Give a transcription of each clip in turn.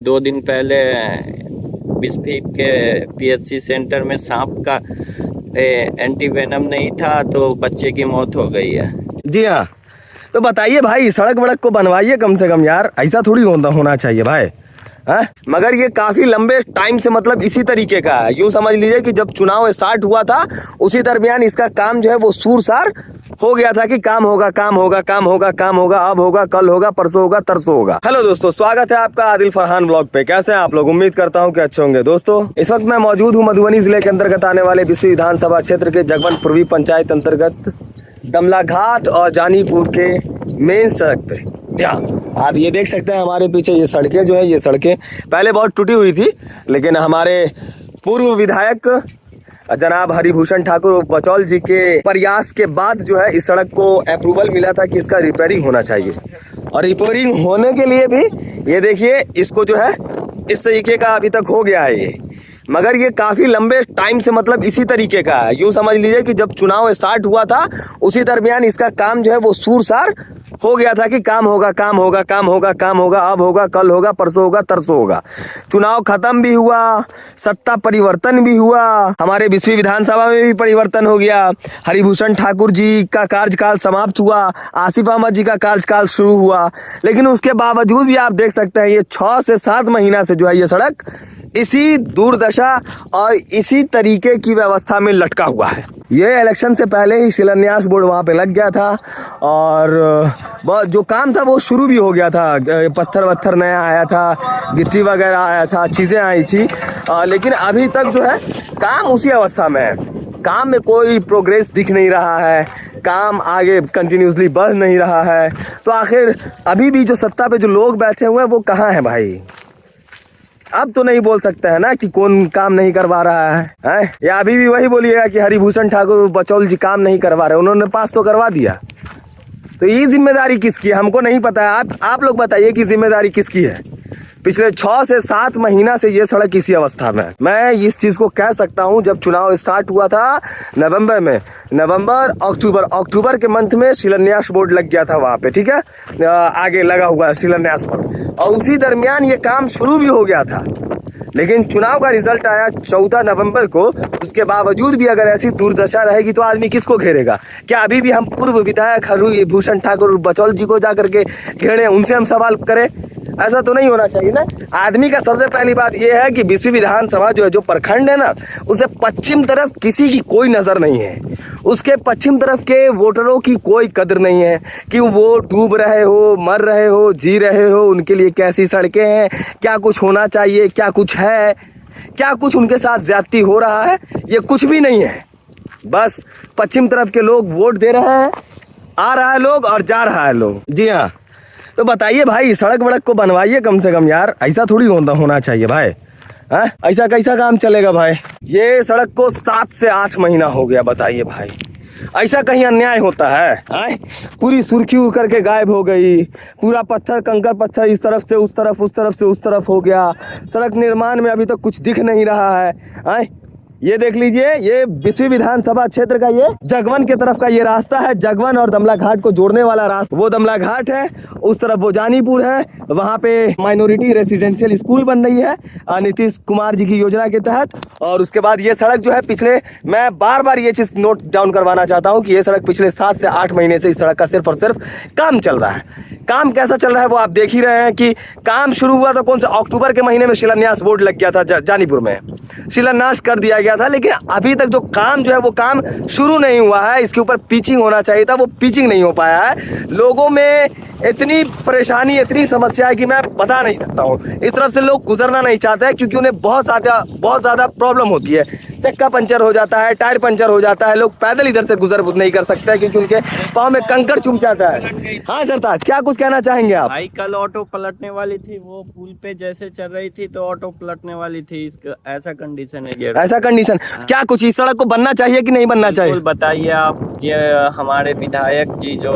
2 दिन पहले बिस्फी के पीएचसी सेंटर में सांप का एंटीवेनम नहीं था तो बच्चे की मौत हो गई है। जी हाँ, तो बताइए भाई, सड़क वड़क को बनवाइए कम से कम यार, ऐसा थोड़ी होना चाहिए भाई। हाँ, मगर ये काफी लंबे टाइम से मतलब इसी तरीके का है। यूँ समझ लीजिए कि जब चुनाव स्टार्ट हुआ था उसी दरमियान इसका काम जो है वो सूरसार हो गया था कि काम होगा काम होगा काम होगा काम होगा, अब होगा, कल होगा, परसों होगा, तरसों होगा। हेलो दोस्तों, स्वागत है आपका आदिल फरहान ब्लॉग पे। कैसे हैं आप लोग? उम्मीद करता हूं कि अच्छे होंगे। दोस्तों, इस वक्त मैं मौजूद हूं मधुबनी जिले के अंतर्गत आने वाले बिस्फी विधानसभा क्षेत्र के जगवन पूर्वी पंचायत अंतर्गत दमला घाट और जानीपुर के मेन सड़क पे। आप ये देख सकते हैं हमारे पीछे ये सड़कें जो है, ये सड़कें पहले बहुत टूटी हुई थी, लेकिन हमारे पूर्व विधायक जनाब हरिभूषण ठाकुर बचौल जी के प्रयास के बाद जो है इस सड़क को अप्रूवल मिला था कि इसका रिपेयरिंग होना चाहिए। और रिपेयरिंग होने के लिए भी ये देखिए इसको जो है इस तरीके का अभी तक हो गया है ये, मगर ये काफी लंबे टाइम से मतलब इसी तरीके का है। यूँ समझ लीजिए कि जब चुनाव स्टार्ट हुआ था उसी दरमियान इसका काम जो है वो सूरसार हो गया था कि काम होगा काम होगा काम होगा काम होगा, अब होगा, कल होगा, परसों होगा, तरसों होगा। चुनाव खत्म भी हुआ, सत्ता परिवर्तन भी हुआ, हमारे बिस्फी विधानसभा में भी परिवर्तन हो गया, हरिभूषण ठाकुर जी का कार्यकाल समाप्त हुआ, आसिफ अहमद जी का कार्यकाल शुरू हुआ, लेकिन उसके बावजूद भी आप देख सकते हैं ये 6 से 7 महीना से जो है ये सड़क इसी दुर्दशा और इसी तरीके की व्यवस्था में लटका हुआ है। ये इलेक्शन से पहले ही शिलान्यास बोर्ड वहाँ पे लग गया था और जो काम था वो शुरू भी हो गया था। पत्थर वत्थर नया आया था, गिट्टी वगैरह आया था, चीज़ें आई थी, लेकिन अभी तक जो है काम उसी अवस्था में है। काम में कोई प्रोग्रेस दिख नहीं रहा है, काम आगे कंटिन्यूसली बढ़ नहीं रहा है। तो आखिर अभी भी जो सत्ता पे जो लोग बैठे हुए हैं वो कहाँ हैं भाई? अब तो नहीं बोल सकते हैं ना कि कौन काम नहीं करवा रहा है, या अभी भी वही बोलिएगा कि हरिभूषण ठाकुर बचौल जी काम नहीं करवा रहे, उन्होंने पास तो करवा दिया। तो ये जिम्मेदारी किसकी है हमको नहीं पता है। आप लोग बताइए कि जिम्मेदारी किसकी है? पिछले 6 से 7 महीना से ये सड़क इसी अवस्था में है। मैं इस चीज़ को कह सकता हूँ, जब चुनाव स्टार्ट हुआ था नवंबर में, अक्टूबर के मंथ में शिलान्यास बोर्ड लग गया था वहाँ पे, ठीक है, आगे लगा हुआ है शिलान्यास बोर्ड, और उसी दरमियान ये काम शुरू भी हो गया था। लेकिन चुनाव का रिजल्ट आया 14 नवंबर को। उसके बावजूद भी अगर ऐसी दुर्दशा रहेगी तो आदमी किसको घेरेगा? क्या अभी भी हम पूर्व विधायक हरिभूषण ठाकुर बचौल जी को जा करके घेरे, उनसे हम सवाल करें? ऐसा तो नहीं होना चाहिए ना। आदमी का सबसे पहली बात यह है कि बिस्फी विधानसभा जो है, जो प्रखंड है ना, उसे पश्चिम तरफ किसी की कोई नज़र नहीं है। उसके पश्चिम तरफ के वोटरों की कोई कदर नहीं है कि वो डूब रहे हो, मर रहे हो, जी रहे हो, उनके लिए कैसी सड़कें हैं, क्या कुछ होना चाहिए, क्या कुछ है, क्या कुछ उनके साथ ज्यादती हो रहा है, ये कुछ भी नहीं है। बस पश्चिम तरफ के लोग वोट दे रहे हैं, आ रहा है लोग और जा रहा है लोग। जी हाँ, तो बताइए भाई, सड़क वड़क को बनवाइए कम से कम यार, ऐसा थोड़ी होना चाहिए भाई। हाँ, ऐसा कैसा काम चलेगा भाई? ये सड़क को 7 से 8 महीना हो गया, बताइए भाई, ऐसा कहीं अन्याय होता है? पूरी सुर्खी उड़ करके गायब हो गई, पूरा पत्थर कंकर पत्थर इस तरफ से उस तरफ, उस तरफ से उस तरफ हो गया। सड़क निर्माण में अभी तक कुछ दिख नहीं रहा है। ये देख लीजिए, ये बिस्फी विधानसभा क्षेत्र का ये जगवन के तरफ का ये रास्ता है, जगवन और दमला घाट को जोड़ने वाला रास्ता। वो दमला घाट है, उस तरफ वो जानीपुर है, वहाँ पे माइनॉरिटी रेसिडेंशियल स्कूल बन रही है नीतीश कुमार जी की योजना के तहत। और उसके बाद ये सड़क जो है पिछले, मैं बार बार ये चीज़ नोट डाउन करवाना चाहता हूँ कि ये सड़क पिछले 7 से 8 महीने से इस सड़क का सिर्फ और सिर्फ काम चल रहा है। काम कैसा चल रहा है वो आप देख ही रहे हैं कि काम शुरू हुआ था कौन सा, अक्टूबर के महीने में शिलान्यास बोर्ड लग गया था, जानीपुर में शिलान्यास कर दिया गया था, लेकिन अभी तक जो काम जो है वो काम शुरू नहीं हुआ है। इसके ऊपर पिचिंग होना चाहिए था, वो पिचिंग नहीं हो पाया है। लोगों में इतनी परेशानी, इतनी समस्या है कि मैं बता नहीं सकता हूँ। इस तरफ से लोग गुजरना नहीं चाहते हैं क्योंकि उन्हें बहुत ज़्यादा प्रॉब्लम होती है। चक्का पंचर हो जाता है, टायर पंचर हो जाता है, लोग पैदल इधर से गुजर नहीं कर सकते क्योंकि उनके पाँव में कंकड़ चुभ जाता है। हाँ सरताज, क्या कुछ कहना चाहेंगे आप? भाई, कल ऑटो पलटने वाली थी, वो पुल पे जैसे चल रही थी तो ऑटो पलटने वाली थी। ऐसा कंडीशन है ये, ऐसा कंडीशन। क्या कुछ इस सड़क को बनना चाहिए कि नहीं बनना चाहिए? बताइए आप। ये हमारे विधायक जी जो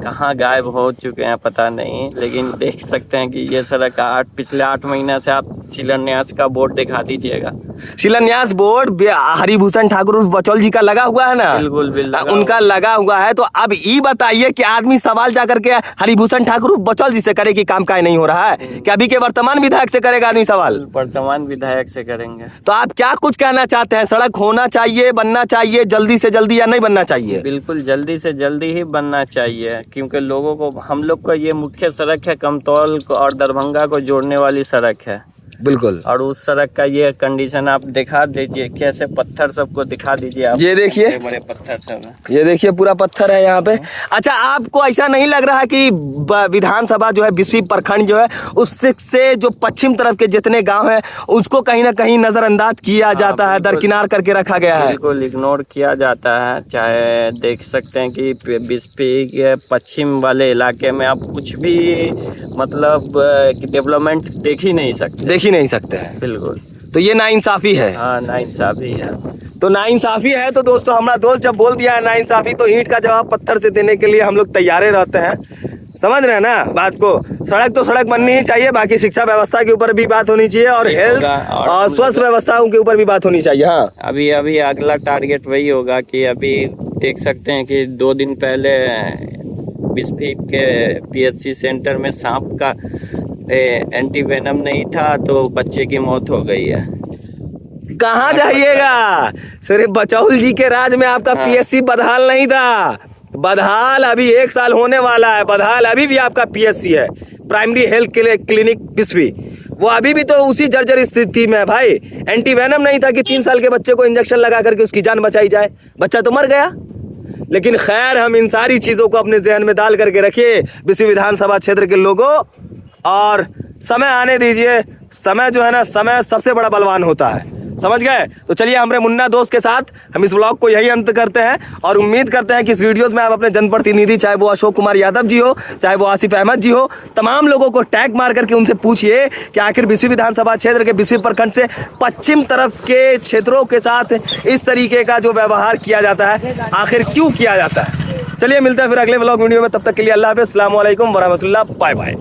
कहाँ गायब हो चुके हैं पता नहीं, लेकिन देख सकते हैं कि ये सड़क पिछले 8 महीना से आप शिलान्यास का बोर्ड दिखा दीजिएगा। शिलान्यास बोर्ड ये हरिभूषण ठाकुर उर्फ बचौल जी का लगा हुआ है ना, बिल्कुल बिल्कुल उनका लगा हुआ है। तो अब ये बताइए कि आदमी सवाल जा करके हरिभूषण ठाकुर उर्फ बचौल जी से करे कि काम काहे नहीं हो रहा है, कि अभी के वर्तमान विधायक से करेगा आदमी सवाल? वर्तमान विधायक से करेंगे। तो आप क्या कुछ कहना चाहते हैं? सड़क होना चाहिए, बनना चाहिए जल्दी से जल्दी, या नहीं बनना चाहिए? बिल्कुल जल्दी से जल्दी ही बनना चाहिए, क्योंकि लोगों को, हम लोग का ये मुख्य सड़क है, कमतौल और दरभंगा को जोड़ने वाली सड़क है। बिल्कुल। और उस सड़क का ये कंडीशन आप दिखा दीजिए, कैसे पत्थर सबको दिखा दीजिए आप। ये देखिए, बड़े बड़े पत्थर सब है, ये देखिए पूरा पत्थर है यहाँ पे। अच्छा, आपको ऐसा नहीं लग रहा कि विधानसभा जो है बिस्फी प्रखंड जो है उससे जो पश्चिम तरफ के जितने गांव है उसको कहीं ना कहीं नजरअंदाज किया जाता है, दरकिनार करके रखा गया है? बिल्कुल इग्नोर किया जाता है। चाहे देख सकते हैं कि बिस्फी के पश्चिम वाले इलाके में आप कुछ भी मतलब डेवलपमेंट देख ही नहीं सकते हैं। बिल्कुल। तो ये नाइंसाफी है। हाँ, नाइंसाफी है। तो नाइंसाफी है तो दोस्तों, हमारा दोस्त जब बोल दिया है नाइंसाफी, तो ईंट का जवाब पत्थर से देने के लिए हम लोग तैयार रहते हैं। समझ रहे हैं ना बात को? सड़क तो सड़क बननी ही चाहिए, बाकी शिक्षा व्यवस्था के ऊपर भी बात होनी चाहिए, और हेल्थ और स्वास्थ्य व्यवस्थाओं के ऊपर भी बात होनी चाहिए। हाँ, अभी अगला टारगेट वही होगा कि अभी देख सकते हैं कि 2 दिन पहले बिस्फी के PHC सेंटर में सांप का एंटी वेनम नहीं था तो बच्चे की मौत हो गई है। कहाँ जाइएगा, सिर्फ बचौल जी के राज में आपका PHC बदहाल नहीं था। बदहाल अभी 1 साल होने वाला है। बदहाल अभी भी आपका PHC है, प्राइमरी हेल्थ क्लिनिक बिस्फी। वो अभी भी तो उसी जर्जर स्थिति में है भाई। एंटी वेनम नहीं था कि 3 साल के बच्चे को इंजेक्शन लगा करके उसकी जान बचाई जाए, बच्चा तो मर गया। लेकिन खैर, हम इन सारी चीजों को अपने जहन में डाल करके रखिए बिस्फी विधानसभा क्षेत्र के लोगों, और समय आने दीजिए। समय जो है ना, समय सबसे बड़ा बलवान होता है, समझ गए? तो चलिए, हमारे मुन्ना दोस्त के साथ हम इस व्लॉग को यही अंत करते हैं, और उम्मीद करते हैं कि इस वीडियोस में आप अपने जनप्रतिनिधि, चाहे वो अशोक कुमार यादव जी हो, चाहे वो आसिफ अहमद जी हो, तमाम लोगों को टैग मार करके उनसे पूछिए कि आखिर बिस्फी विधानसभा क्षेत्र के बिस्फी प्रखंड से पश्चिम तरफ के क्षेत्रों के साथ इस तरीके का जो व्यवहार किया जाता है, आखिर क्यों किया जाता है। चलिए, मिलते हैं फिर अगले व्लॉग वीडियो में। तब तक के लिए अल्लाह हाफ़िज़, अस्सलाम वालेकुम वरहमतुल्लाह, बाय बाय।